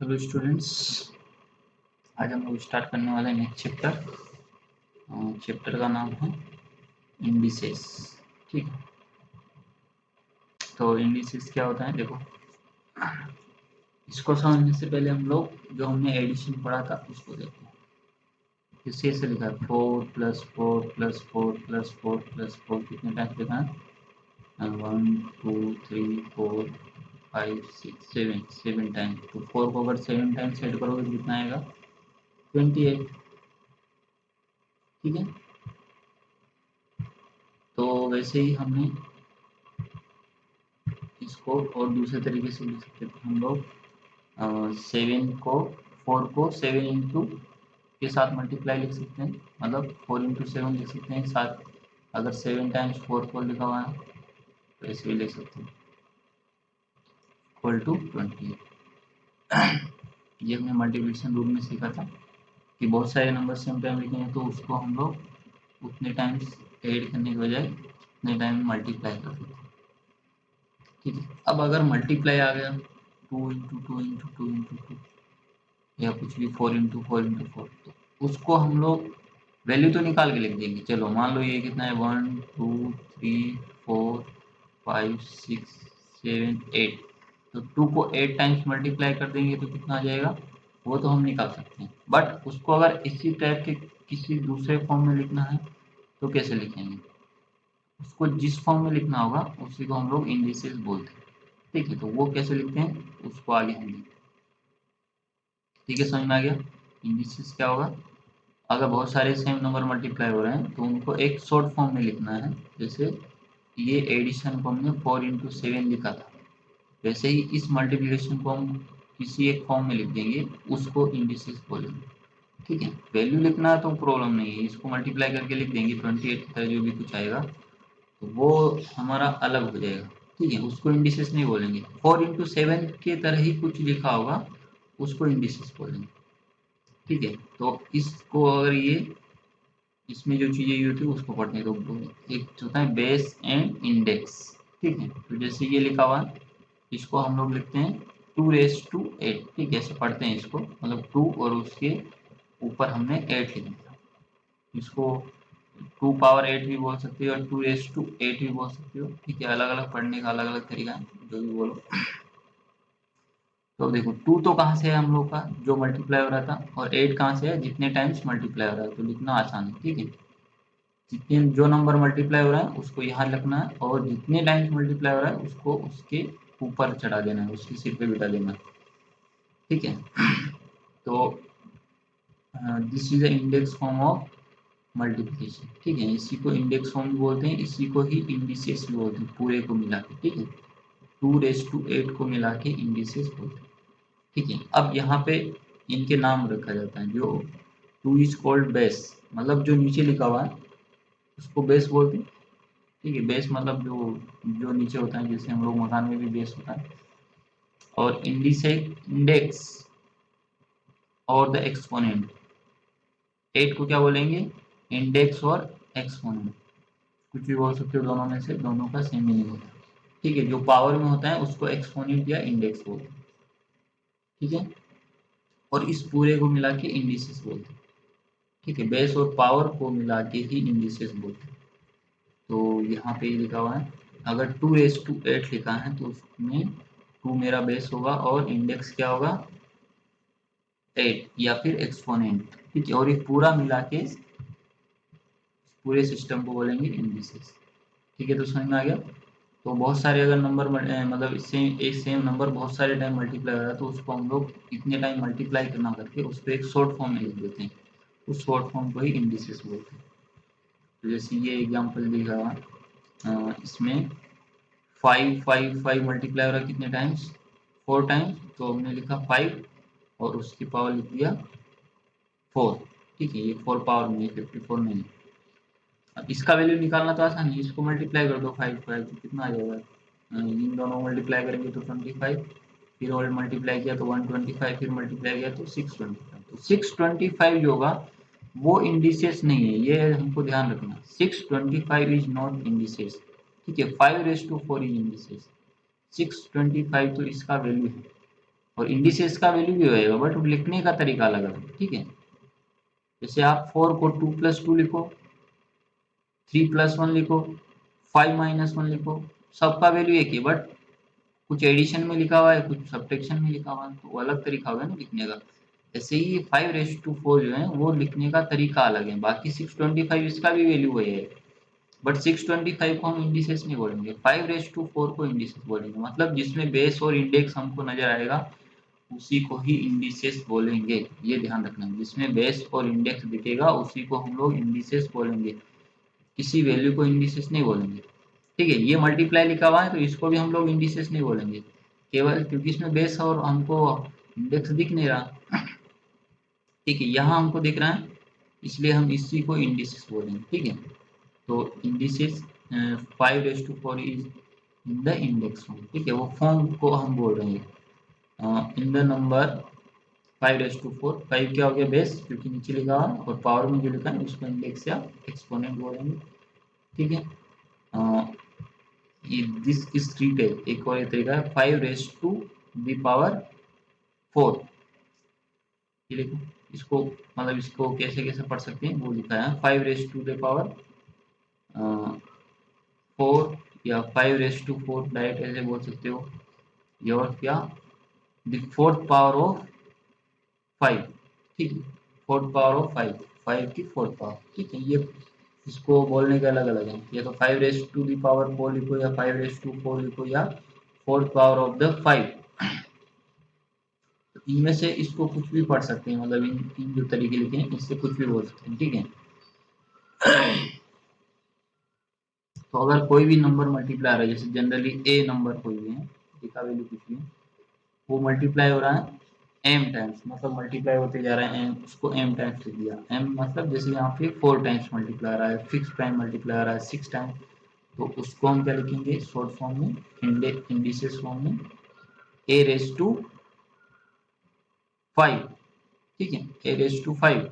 Hello students, आज हम लोग स्टार्ट करने वाले हैं नेक्स्ट चैप्टर। चैप्टर का नाम है इंडिसेस। ठीक है, तो इंडिसेस क्या होता है देखो। इसको समझने से पहले हम लोग जो हमने एडिशन पढ़ा था उसको देखते हैं। इसे ऐसे लिखा है 4 + 4 + 4 + 4 + 4 कितने टाइम्स लिखा है? 1 2 3 4 5 6 7 7 टाइम्स। तो 4 को अगर 7 टाइम्स ऐड करोगे तो कितना आएगा? 28। ठीक है, तो वैसे ही हमने इसको और दूसरे तरीके से लिख सकते थे हम लोग। 4 को 7 इंटू के साथ मल्टीप्लाई लिख सकते हैं, मतलब 4 इंटू 7 लिख सकते हैं साथ। अगर 7 टाइम्स 4 4 लिखा हुआ है तो ऐसे भी लिख सकते हैं, इक्वल टू 20। ये हमने मल्टीप्लिकेशन रूल में सीखा था कि बहुत सारे नंबर सेम टाइम लिखे हैं तो उसको हम लोग उतने टाइम्स ऐड करने के बजाय उतने टाइम मल्टीप्लाई कर सकते हैं। ठीक है, अब अगर मल्टीप्लाई आ गया 2 इंटू 2 इंटू 2 इंटू 2 या कुछ भी 4 इंटू 4 इंटू 4, तो उसको हम लोग वैल्यू तो निकाल के लिख देंगे। चलो मान लो ये कितना है, 1 2 3 4 5 6 7 8। तो 2 को 8 टाइम्स मल्टीप्लाई कर देंगे तो कितना आ जाएगा, वो तो हम निकाल सकते हैं। बट उसको अगर इसी टाइप के किसी दूसरे फॉर्म में लिखना है तो कैसे लिखेंगे? उसको जिस फॉर्म में लिखना होगा उसी को हम लोग इंडिसेस बोलते हैं। ठीक है, तो वो कैसे लिखते हैं उसको आगे हम लिखते हैं। ठीक है, समझ में आ गया? इंडिसेस क्या होगा? अगर बहुत सारे सेम नंबर मल्टीप्लाई हो रहे हैं तो उनको एक शॉर्ट फॉर्म में लिखना है। जैसे ये एडिशन को हमने 4 इंटू 7 लिखा था, वैसे ही इस मल्टीप्लिकेशन को हम किसी एक फॉर्म में लिख देंगे, उसको इंडिसेस बोलेंगे। ठीक है, वैल्यू लिखना है तो प्रॉब्लम नहीं है, इसको मल्टीप्लाई करके लिख देंगे 28 की तरह जो भी कुछ आएगा तो वो हमारा अलग हो जाएगा। ठीक है, उसको इंडिसेस नहीं बोलेंगे। 4 इंटू 7 की तरह ही कुछ लिखा होगा उसको इंडिसेस बोलेंगे। ठीक है, तो इसको अगर ये इसमें जो चीजें यूज होती है उसको पढ़ने दो। एक होता है बेस एंड इंडेक्स। ठीक है, तो जैसे ये लिखा हुआ है इसको हम लोग लिखते हैं 2⁸8। ठीक है, ऐसे पढ़ते हैं इसको, मतलब 2 और उसके ऊपर हमने 8 लिख दिया। इसको 2 पावर 8 भी बोल सकते हो और 2⁸8 भी बोल सकते हो। ठीक है, अलग अलग पढ़ने का अलग अलग तरीका है, जो भी बोलो। तो देखो 2 तो कहाँ से है हम लोग का, जो मल्टीप्लाई हो रहा था, और 8 कहाँ से है, जितने टाइम्स मल्टीप्लाई हो रहा है। तो लिखना आसान है। ठीक है, जितने जो नंबर मल्टीप्लाई हो रहा है उसको यहाँ लिखना है, और जितने टाइम्स मल्टीप्लाई हो रहा है उसको उसके ऊपर चढ़ा देना है, उसके सिर पे बिठा देना है। ठीक है, तो this is the index form of multiplication. ठीक है, इसी को इंडेक्स फॉर्म भी बोलते हैं, इसी को ही इंडिसेस भी बोलते हैं, पूरे को मिला के। ठीक है, 2⁸8 को मिला के इंडिसेस बोलते हैं। ठीक है, अब यहाँ पे इनके नाम रखा जाता है। जो 2 इज कॉल्ड बेस, मतलब जो नीचे लिखा हुआ है उसको बेस बोलते हैं। ठीक है, बेस मतलब जो जो नीचे होता है, जैसे हम लोग मकान में भी बेस होता है। और इंडेक्स और द एक्सपोनेंट, 8 को क्या बोलेंगे, इंडेक्स और एक्सपोनेंट, कुछ भी बोल सकते हो, दोनों में से दोनों का सेम मीनिंग होता है। ठीक है, जो पावर में होता है उसको एक्सपोनेंट या इंडेक्स बोलते हैं। ठीक है, और इस पूरे को मिला के इंडिसेस बोलते हैं। ठीक है, बेस और पावर को मिला के ही इंडिसेस बोलते हैं। तो यहाँ पे लिखा हुआ है, अगर 2⁸8 लिखा है तो उसमें 2 मेरा बेस होगा और इंडेक्स क्या होगा, 8 या फिर एक्सपोनेंट। ठीक है, और ये पूरा मिला के पूरे सिस्टम को बोलेंगे इंडिसेस। ठीक है, तो समझ में आ गया? तो बहुत सारे अगर नंबर मतलब इससे एक सेम नंबर बहुत सारे टाइम मल्टीप्लाई हो रहा है तो उसको हम लोग इतने टाइम मल्टीप्लाई करना करके उसको एक शॉर्ट फॉर्म में लिख देते हैं, उस शॉर्ट फॉर्म को ही इंडिसेस बोलते हैं। तो जैसे ये एग्जांपल दिखा हुआ इसमें 5 मल्टीप्लाई हो रहा है कितने टाइम्स, 4 टाइम्स, तो हमने लिखा 5 और उसकी पावर लिख दिया 4। ठीक है, ये 4 पावर में 54 में नहीं। अब इसका वैल्यू निकालना तो आसान है, इसको मल्टीप्लाई कर दो 5 5 तो कितना आ जाएगा, इन दोनों मल्टीप्लाई करेंगे तो 25, फिर और मल्टीप्लाई किया तो 125, फिर मल्टीप्लाई किया तो 625। तो 625 जो होगा वो इंडिसेस नहीं है, ये हमको ध्यान रखना। 625 इज नॉट इंडिसेस। ठीक है, 5⁻4 इज इंडिसेस, 625 तो इसका वैल्यू है। और इंडिसेस का वैल्यू भी होएगा, बट लिखने का तरीका अलग अलग, ठीक है। जैसे आप 4 को 2+2 लिखो, 3+1 लिखो, 5-1 लिखो, सबका वैल्यू एक ही, बट कुछ एडिशन में लिखा हुआ है, कुछ सब्ट्रैक्शन में लिखा हुआ है, तो वो अलग तरीका होगा ना लिखने का। ऐसे ही 5:4 जो है वो लिखने का तरीका अलग है। बाकी 625 इसका भी वैल्यू वही है, बट 625 को हम इंडिसेस नहीं बोलेंगे, 5:4 को इंडिसेस बोलेंगे। मतलब जिसमें बेस और इंडेक्स हमको नजर आएगा उसी को ही इंडिसेस बोलेंगे, ये ध्यान रखना। जिसमें बेस और इंडेक्स दिखेगा उसी को हम लोग इंडिसेस बोलेंगे, किसी वैल्यू को इंडिसेस नहीं बोलेंगे, ठीक है। ये मल्टीप्लाई लिखा हुआ है तो इसको भी हम लोग इंडिसेस नहीं बोलेंगे, केवल क्योंकि इसमें बेस और हमको इंडेक्स दिख नहीं रहा, ठीक है। यहाँ हमको दिख रहा है इसलिए हम इसी को इंडिसेस बोलेंगे, ठीक है। तो indices 5:4 is in the index form, ठीक है। वो फॉर्म को हम बोल रहे हैं इन द नंबर 5:4। 5 क्या हो गया बेस, क्योंकि नीचे लिखा हुआ, और पावर में जो लिखा है उसको इंडेक्स या एक्सपोनेंट बोलेंगे, ठीक है। दिस इज ट्रीटेड, एक और तरीका है 5⁴, ये लिखो। इसको मतलब इसको कैसे कैसे पढ़ सकते हैं वो लिखा है 5⁴ या 5⁴ डायरेक्ट ऐसे बोल सकते हो, और क्या द फोर्थ पावर ऑफ 5, ठीक है। फोर्थ पावर ऑफ 5, 5 की फोर्थ पावर, ठीक है। ये इसको बोलने के अलग अलग है, या तो 5⁴ लिखो, या 5⁴ लिखो, या फोर्थ पावर ऑफ द 5। तो इनमें से इसको कुछ भी पढ़ सकते हैं, मतलब इन जो तरीके लिखे हैं इससे कुछ भी बोल सकते हैं, ठीक है। तो अगर कोई भी नंबर मल्टीप्लाई हो रहा है, जैसे जनरली ए नंबर कोई भी है, ए का वैल्यू कुछ भी है, वो मल्टीप्लाई हो रहा है एम टाइम्स, मतलब मल्टीप्लाई होते जा रहा है एम, उसको एम टाइम्स लिख दिया। एम मतलब जैसे यहाँ पे 4 टाइम्स मल्टीप्लाई आ रहा है, 6 टाइम मल्टीप्लाई आ रहा है, 6 टाइम, तो उसको हम क्या लिखेंगे शॉर्ट फॉर्म में, इंडिसेस फॉर्म में, a⁵, ठीक है। a⁵,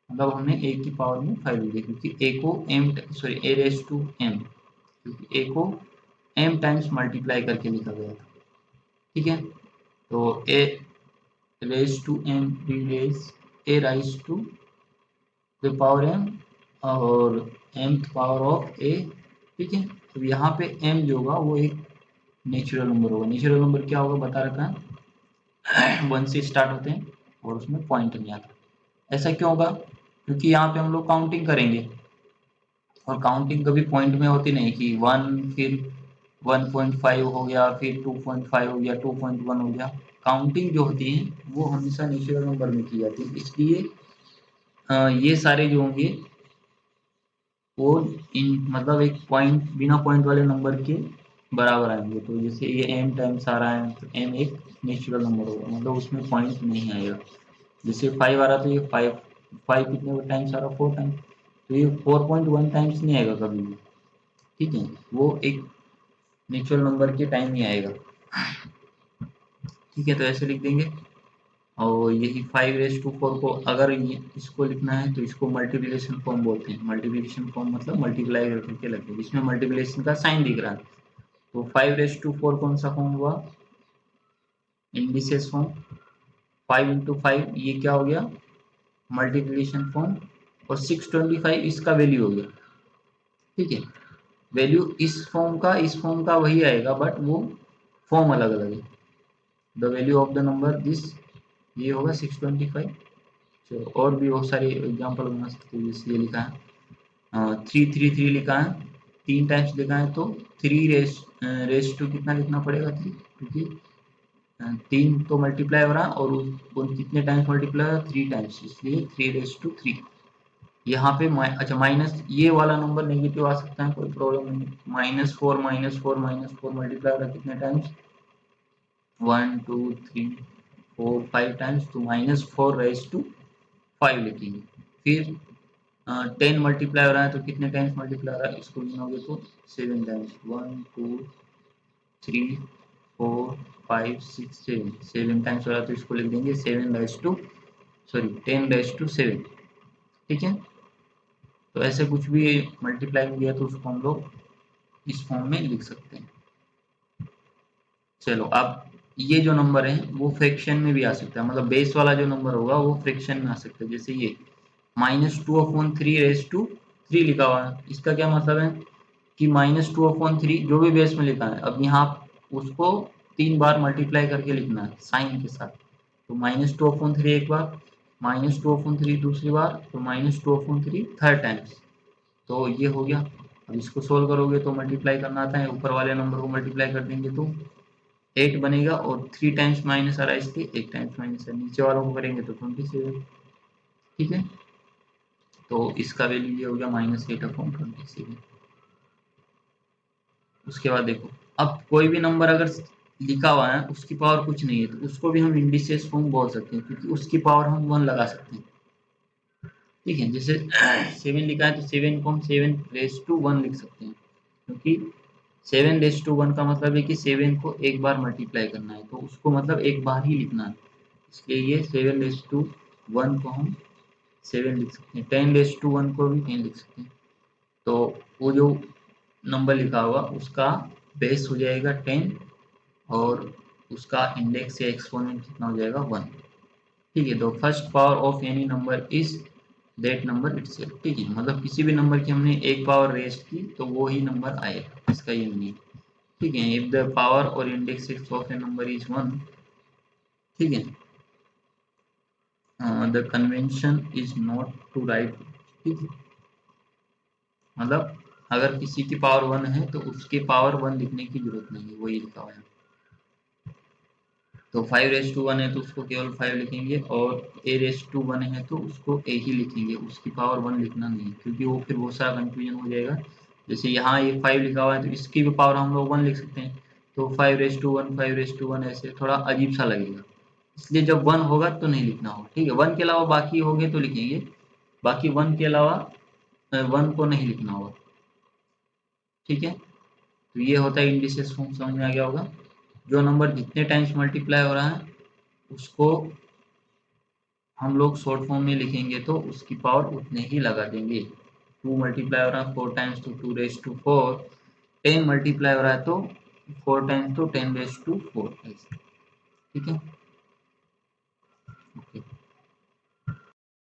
मतलब हमने ए की पावर में 5 लिया, क्योंकि ए को एम सॉरी a⁴m, क्योंकि ए को एम टाइम्स मल्टीप्लाई करके लिखा गया था, ठीक है। तो a⁵m a raise to the power m, और mth पावर ऑफ a, ठीक है। तो यहाँ पे m जो होगा वो एक नेचुरल नंबर होगा। नेचुरल नंबर क्या होगा बता रखा है 1 से स्टार्ट होते हैं और उसमें पॉइंट नहीं आता। ऐसा क्यों होगा, क्योंकि यहाँ पे हम लोग काउंटिंग करेंगे, और काउंटिंग कभी पॉइंट में होती नहीं कि 1 फिर 1.5 हो गया, फिर 2.5 हो गया, 2.1 हो गया। काउंटिंग जो होती है वो हमेशा नेचुरल नंबर में की जाती है, इसलिए ये सारे जो होंगे वो इन मतलब एक पॉइंट, बिना पॉइंट वाले नंबर के बराबर आएंगे। तो जैसे ये m टाइम्स आ रहा है तो m एक नेचुरल नंबर होगा, मतलब उसमें पॉइंट नहीं आएगा। जैसे 5 आ रहा तो ये 5 कितने टाइम्स आ रहा, 4 टाइम्स, तो ये 4.1 टाइम्स नहीं आएगा कभी भी, ठीक है। वो एक नेचुरल नंबर के टाइम ही आएगा, ठीक है। तो ऐसे लिख देंगे। और यही 5⁴ को अगर इसको लिखना है तो इसको मल्टीप्लिकेशन फॉर्म बोलते हैं। मल्टीप्लिकेशन फॉर्म मतलब मल्टीप्लाई करके लगते हैं, जिसमें मल्टीप्लिकेशन का साइन दिख रहा है। तो 5⁴ कौन सा फॉर्म हुआ, इंडिसेस फॉर्म। 5 × 5 ये क्या हो गया, मल्टीप्लिकेशन फॉर्म। और 625 इसका वैल्यू हो गया, ठीक है। वैल्यू इस फॉर्म का वही आएगा, बट वो फॉर्म अलग अलग है। The value of the number this, ये होगा 625। चलो और भी बहुत सारे एग्जाम्पल बना सकते हैं, जैसे ये लिखा है 333 लिखा है, 3 टाइम्स लिखा है, तो 3 टू कितना लिखना पड़ेगा 3, क्योंकि 3 तो मल्टीप्लाई हो रहा है, और वो कितने टाइम्स मल्टीप्लाई हो रहा है 3 टाइम्स, इसलिए 3⁵। यहाँ पे अच्छा माइनस ये वाला नंबर नेगेटिव आ सकता है, कोई प्रॉब्लम नहीं। -4 मल्टीप्लाई हो रहा है कितने टाइम्स, 1 2 3 4 5 टाइम्स, तो -4⁵5 लिखेंगे। फिर 10 मल्टीप्लाई हो रहा है तो कितने टाइम्स मल्टीप्लाई हो रहा है, इसको गिनोगे तो 7 टाइम्स, 1 2 3 4 5 6 7, 7 टाइम्स हो रहा है तो इसको लिख देंगे 10⁻7, ठीक है। तो ऐसे कुछ भी मल्टीप्लाई में दिया तो उसको हम लोग इस फॉर्म में लिख सकते हैं। चलो अब ये जो नंबर है वो फ्रैक्शन में भी आ सकता है, मतलब बेस वाला जो नंबर होगा वो फ्रैक्शन में आ सकता है। जैसे ये -2/3 लिखा हुआ है, इसका क्या मतलब है कि -2/3 जो भी बेस में लिखा है, अब यहाँ उसको 3 बार मल्टीप्लाई करके लिखना है साइन के साथ। तो -2/3 एक बार, -2/3 दूसरी बार, तो -2/3 थर्ड टाइम्स। तो ये हो गया। अब इसको सोल्व करोगे तो मल्टीप्लाई करना आता है, ऊपर वाले नंबर को मल्टीप्लाई कर देंगे तो 8 बनेगा, और 3 टाइम्स माइनस आ रहा है इसलिए 1 टाइम्स माइनस है, नीचे वालों को करेंगे तो 27। ठीक है, तो इसका वैल्यू ये हो गया -8/27। उसके बाद देखो, अब कोई भी नंबर अगर लिखा हुआ है उसकी पावर कुछ नहीं है तो उसको भी हम इंडिसेस फॉर्म बोल सकते हैं, क्योंकि उसकी पावर हम 1 लगा सकते हैं। ठीक है, जैसे 7 लिखा है तो 7 को हम 7^1 लिख सकते हैं, क्योंकि 7^1 का मतलब है कि 7 को एक बार मल्टीप्लाई करना है, तो उसको मतलब एक बार ही लिखना है, इसलिए ये 7^1 को हम 7 लिख सकते हैं, 10^1 को भी 10 लिख सकते हैं। तो वो जो नंबर लिखा होगा उसका बेस हो जाएगा 10, और उसका इंडेक्स या एक्सपोनेंट कितना हो जाएगा 1। ठीक है, तो first power of any number is that number itself. ठीक है, मतलब किसी भी नंबर की हमने एक पावर रेस्ट की तो वो ही नंबर आएगा, इसका ये मीनिंग। ठीक है, if the power or index of a number is 1, ठीक है, the convention is not to write. ठीक है, मतलब अगर किसी की पावर 1 है तो उसके पावर 1 लिखने की जरूरत नहीं है, वही लिखा हुआ है। तो 5^1 है तो उसको केवल 5 लिखेंगे, और a^1 है तो उसको a ही लिखेंगे, उसकी पावर 1 लिखना नहीं, क्योंकि वो फिर बहुत सारा कंफ्यूजन हो जाएगा। जैसे यहाँ ये 5 लिखा हुआ है तो इसकी भी पावर हम लोग 1 लिख सकते हैं, तो 5^1 ऐसे थोड़ा अजीब सा लगेगा, इसलिए जब 1 होगा तो नहीं लिखना होगा। ठीक है, 1 के अलावा बाकी हो गए तो लिखेंगे, बाकी 1 के अलावा 1 को नहीं लिखना होगा। ठीक है, तो ये होता है इंडिसेस फॉर्म, समझ में आ गया होगा। जो नंबर जितने टाइम्स मल्टीप्लाई हो रहा है उसको हम लोग शॉर्ट फॉर्म में लिखेंगे तो उसकी पावर उतने ही लगा देंगे। 2 मल्टीप्लाई हो रहा है 4 टाइम्स तो 2^4, 10 मल्टीप्लाई हो रहा है तो 4 टाइम्स तो 10^4 ऐसे। ठीक है, ओके।